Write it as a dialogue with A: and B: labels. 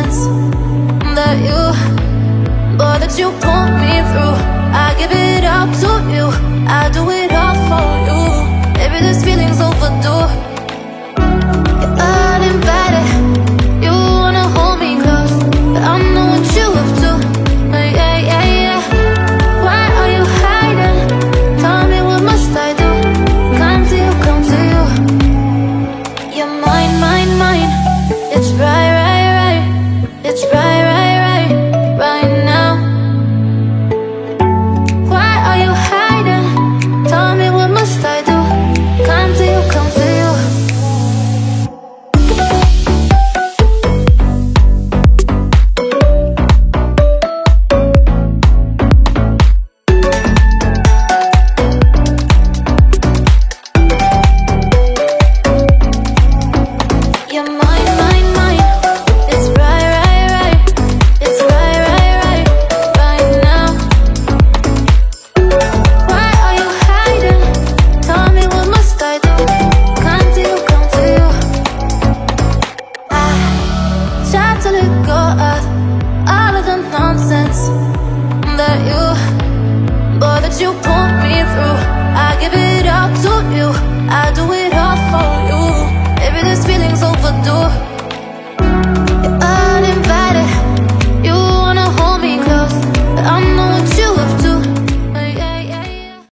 A: nonsense that you put me through. I give it up to you, I do it all for you. Maybe this feeling's overdue. You're uninvited, you wanna hold me close, but I know what you up to. Yeah, yeah, yeah. Why are you hiding? Tell me, what must I do? Come to you, come to you. You're mine, mine, mine. It's right, right, right. It's right, right, right, right now. Why are you hiding? Tell me, what must I do? Come to you, come to you. You're mine, mine, mine. It's right, right, right. It's right, right, right, right now. Why are you hiding? Tell me, what must I do? Come to you, come to you. I try to let go of all of the nonsense that you put me through. I give it up to you, I do